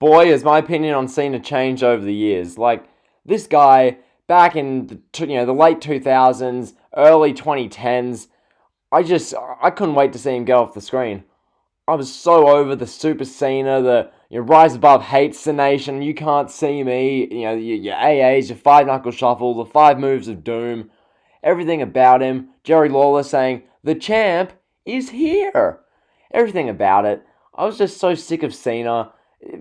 Boy, has my opinion on Cena changed over the years. Like, this guy, back in the late 2000s, early 2010s, I couldn't wait to see him go off the screen. I was so over the Super Cena, the Rise Above Hates the Nation, You Can't See Me, your AAs, your Five Knuckle Shuffle, the Five Moves of Doom, everything about him. Jerry Lawler saying, "The champ is here." Everything about it. I was just so sick of Cena,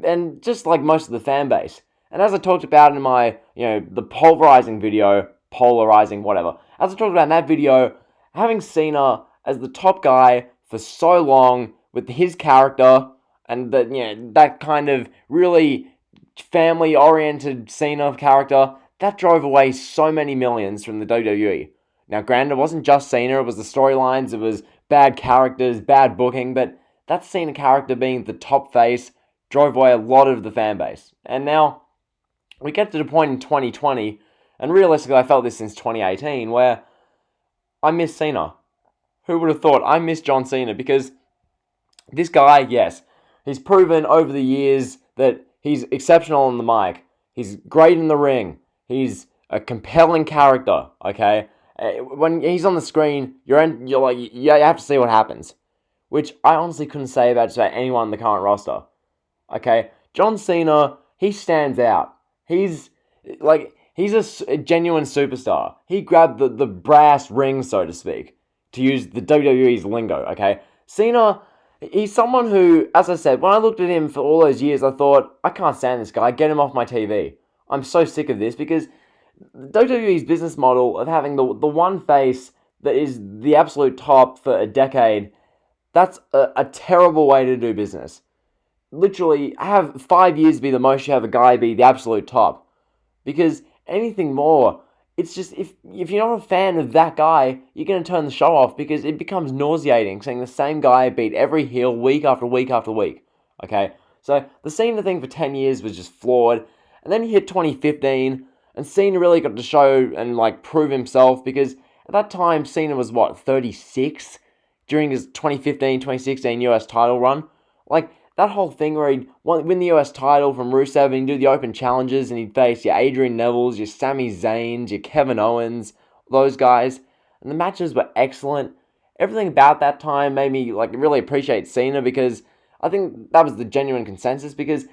and just like most of the fan base. And as I talked about in my, the pulverizing video, polarizing, whatever, as I talked about in that video, having Cena as the top guy for so long with his character and that kind of really family-oriented Cena character, that drove away so many millions from the WWE. Now, granted, it wasn't just Cena, it was the storylines, it was bad characters, bad booking, but that Cena character being the top face drove away a lot of the fan base. And now, we get to the point in 2020, and realistically I felt this since 2018, where I miss Cena. Who would have thought? I miss John Cena, because this guy, yes, he's proven over the years that he's exceptional on the mic. He's great in the ring. He's a compelling character, okay? When he's on the screen, you have to see what happens. Which I honestly couldn't say about just about anyone in the current roster. Okay? John Cena, he stands out. He's a genuine superstar. He grabbed the brass ring, so to speak, to use the WWE's lingo, okay? Cena, he's someone who, as I said, when I looked at him for all those years, I thought, I can't stand this guy, get him off my TV. I'm so sick of this, because WWE's business model of having the one face that is the absolute top for a decade, that's a terrible way to do business. Literally, have 5 years be the most you have a guy be the absolute top. Because anything more, it's just, if you're not a fan of that guy, you're going to turn the show off, because it becomes nauseating seeing the same guy beat every heel week after week after week. Okay? So, the Cena thing for 10 years was just flawed. And then you hit 2015, and Cena really got to show and, prove himself, because at that time, Cena was, 36? During his 2015-2016 US title run. That whole thing where he'd win the US title from Rusev and he'd do the open challenges and he'd face your Adrian Nevilles, your Sami Zayns, your Kevin Owens, those guys. And the matches were excellent. Everything about that time made me really appreciate Cena, because I think that was the genuine consensus, because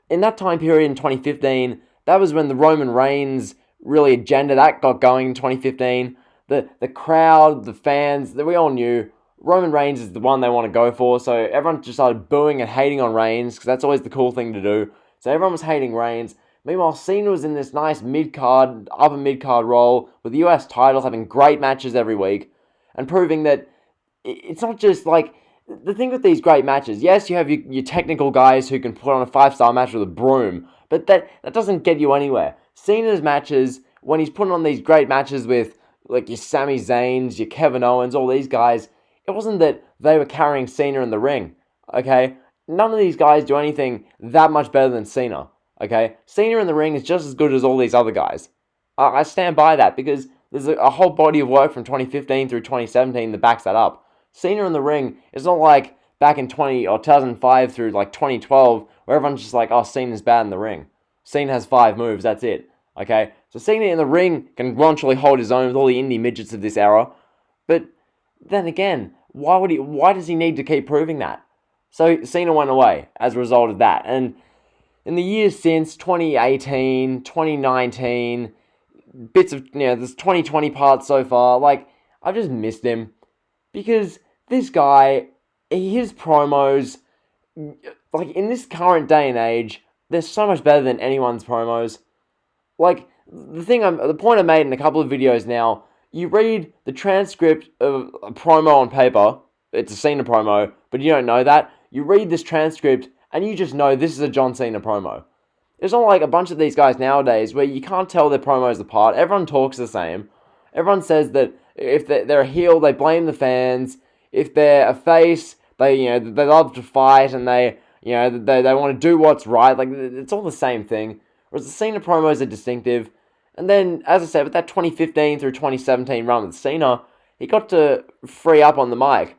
in that time period in 2015, that was when the Roman Reigns really agenda that got going in 2015. The crowd, the fans, that we all knew Roman Reigns is the one they want to go for, so everyone just started booing and hating on Reigns, because that's always the cool thing to do. So everyone was hating Reigns. Meanwhile, Cena was in this nice mid-card, upper mid-card role, with the US titles, having great matches every week, and proving that it's not just the thing with these great matches, yes, you have your technical guys who can put on a 5-star match with a broom, but that doesn't get you anywhere. Cena's matches, when he's putting on these great matches with your Sami Zayns, your Kevin Owens, all these guys, it wasn't that they were carrying Cena in the ring, okay? None of these guys do anything that much better than Cena, okay? Cena in the ring is just as good as all these other guys. I stand by that, because there's a whole body of work from 2015 through 2017 that backs that up. Cena in the ring is not like back in 2005 through 2012, where everyone's just oh, Cena's bad in the ring. Cena has 5 moves, that's it, okay? So Cena in the ring can raunchily hold his own with all the indie midgets of this era, but then again, why does he need to keep proving that? So Cena went away as a result of that. And in the years since 2018, 2019, bits of this 2020 part so far, I've just missed him, because this guy, his promos, in this current day and age, they're so much better than anyone's promos. The point I made in a couple of videos now, you read the transcript of a promo on paper, it's a Cena promo, but you don't know that. You read this transcript, and you just know this is a John Cena promo. It's not like a bunch of these guys nowadays where you can't tell their promos apart. Everyone talks the same. Everyone says that if they're a heel, they blame the fans. If they're a face, they love to fight, and they want to do what's right. It's all the same thing. Whereas the Cena promos are distinctive. And then, as I said, with that 2015 through 2017 run with Cena, he got to free up on the mic.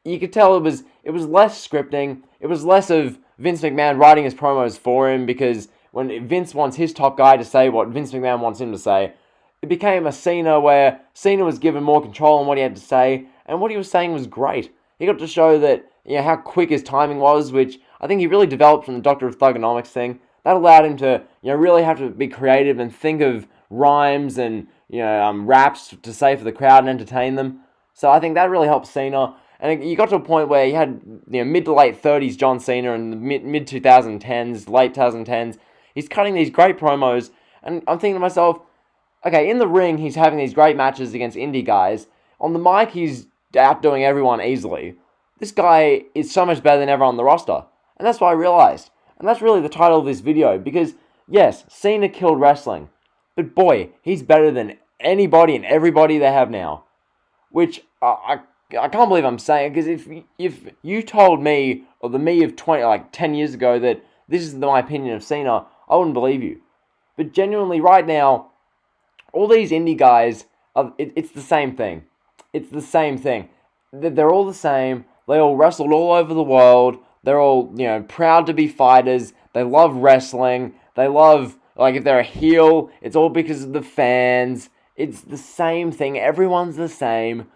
You could tell it was less scripting, it was less of Vince McMahon writing his promos for him, because when Vince wants his top guy to say what Vince McMahon wants him to say, it became a Cena where Cena was given more control on what he had to say, and what he was saying was great. He got to show that, how quick his timing was, which I think he really developed from the Doctor of Thugonomics thing. That allowed him to, really have to be creative and think of rhymes and, raps to say for the crowd and entertain them. So I think that really helped Cena. And you got to a point where you had, mid to late 30s John Cena and the mid 2010s, late 2010s. He's cutting these great promos, and I'm thinking to myself, okay, in the ring, he's having these great matches against indie guys. On the mic, he's outdoing everyone easily. This guy is so much better than everyone on the roster. And that's what I realized. And that's really the title of this video, because, yes, Cena killed wrestling. But boy, he's better than anybody and everybody they have now. Which, I can't believe I'm saying, because if you told me, or the me of 10 years ago, that this is my opinion of Cena, I wouldn't believe you. But genuinely, right now, all these indie guys, it's the same thing. It's the same thing. They're all the same. They all wrestled all over the world. They're all, proud to be fighters. They love wrestling. They love, if they're a heel, it's all because of the fans. It's the same thing. Everyone's the same.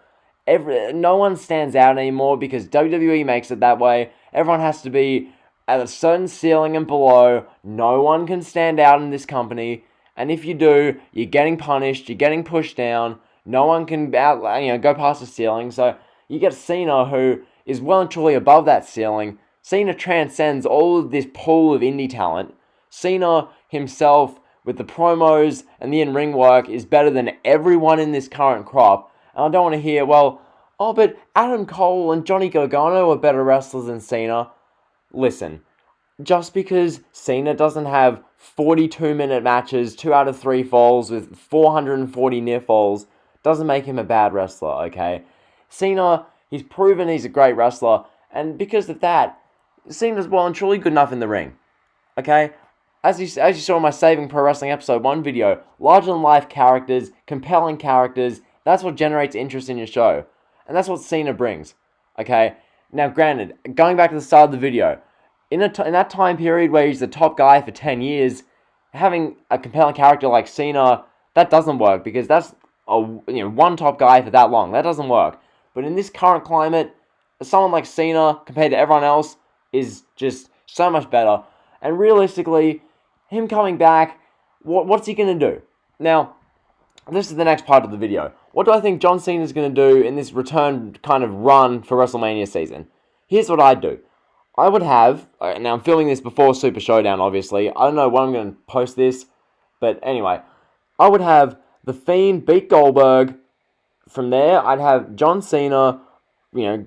No one stands out anymore because WWE makes it that way. Everyone has to be at a certain ceiling and below. No one can stand out in this company. And if you do, you're getting punished, you're getting pushed down. No one can go past the ceiling. So you get Cena, who is well and truly above that ceiling. Cena transcends all of this pool of indie talent. Cena himself, with the promos and the in-ring work, is better than everyone in this current crop. And I don't want to hear, but Adam Cole and Johnny Gargano are better wrestlers than Cena. Listen, just because Cena doesn't have 42-minute matches, 2 out of 3 falls with 440 near falls, doesn't make him a bad wrestler, okay? Cena, he's proven he's a great wrestler, and because of that, Cena's well and truly good enough in the ring, okay? As you saw in my Saving Pro Wrestling Episode 1 video, larger-than-life characters, compelling characters, that's what generates interest in your show. And that's what Cena brings, okay? Now, granted, going back to the start of the video, in that time period where he's the top guy for 10 years, having a compelling character like Cena, that doesn't work, because that's one top guy for that long. That doesn't work. But in this current climate, someone like Cena, compared to everyone else, is just so much better. And realistically, him coming back, what's he going to do? Now, this is the next part of the video. What do I think John Cena is going to do in this return kind of run for WrestleMania season? Here's what I'd do. I would have, now I'm filming this before Super Showdown, obviously. I don't know when I'm going to post this, but anyway. I would have The Fiend beat Goldberg. From there, I'd have John Cena,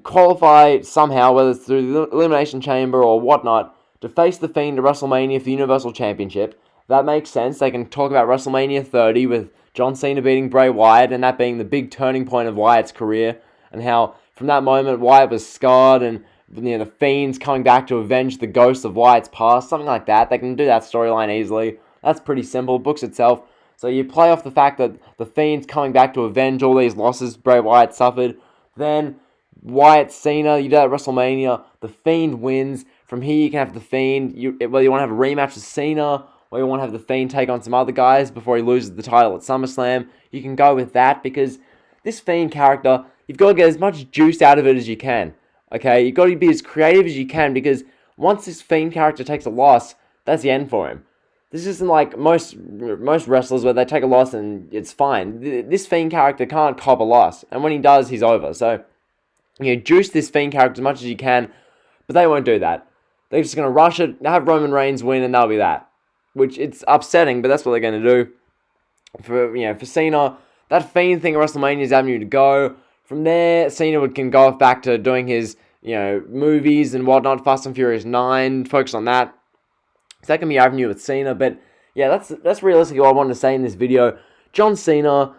qualify somehow, whether it's through the Elimination Chamber or whatnot, to face The Fiend at WrestleMania for the Universal Championship. That makes sense. They can talk about WrestleMania 30 with John Cena beating Bray Wyatt, and that being the big turning point of Wyatt's career, and how from that moment Wyatt was scarred, and the Fiend's coming back to avenge the ghost of Wyatt's past, something like that. They can do that storyline easily. That's pretty simple, books itself. So you play off the fact that the Fiend's coming back to avenge all these losses Bray Wyatt suffered. Then Wyatt Cena, you do that at WrestleMania, the Fiend wins. From here you can have the Fiend, whether you want to have a rematch with Cena, or you want to have the Fiend take on some other guys before he loses the title at SummerSlam, you can go with that, because this Fiend character, you've got to get as much juice out of it as you can. Okay, you've got to be as creative as you can, because once this Fiend character takes a loss, that's the end for him. This isn't like most wrestlers where they take a loss and it's fine. This Fiend character can't cop a loss, and when he does, he's over. So, juice this Fiend character as much as you can, but they won't do that. They're just going to rush it, have Roman Reigns win, and that'll be that. Which, it's upsetting, but that's what they're going to do. For Cena, that Fiend thing at WrestleMania is avenue to go. From there, Cena can go back to doing his, movies and whatnot, Fast and Furious 9, focus on that. So that can be avenue with Cena, but yeah, that's realistically what I wanted to say in this video. John Cena,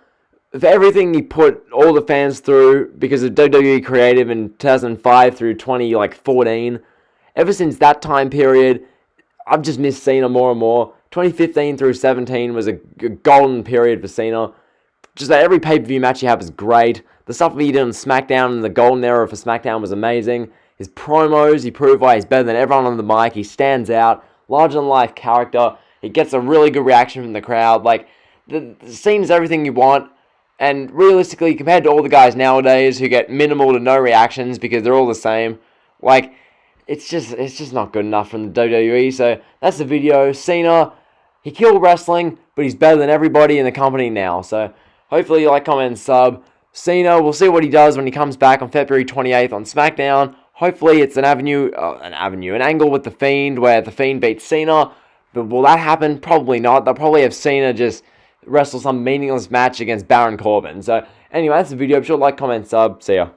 for everything he put all the fans through because of WWE Creative in 2005 through 2014, ever since that time period, I've just missed Cena more and more. 2015 through 17 was a golden period for Cena. Just like every pay-per-view match he had was great. The stuff he did on SmackDown in the golden era for SmackDown was amazing. His promos, he proved why he's better than everyone on the mic. He stands out, larger-than-life character. He gets a really good reaction from the crowd. Like, the Cena's everything you want. And realistically, compared to all the guys nowadays who get minimal to no reactions because they're all the same, like, it's just not good enough from the WWE. So that's the video. Cena, he killed wrestling, but he's better than everybody in the company now. So hopefully you like, comment, and sub. Cena, we'll see what he does when he comes back on February 28th on SmackDown. Hopefully it's an angle with The Fiend where The Fiend beats Cena. But will that happen? Probably not. They'll probably have Cena just wrestle some meaningless match against Baron Corbin. So anyway, that's the video. Be sure to like, comment, sub. See ya.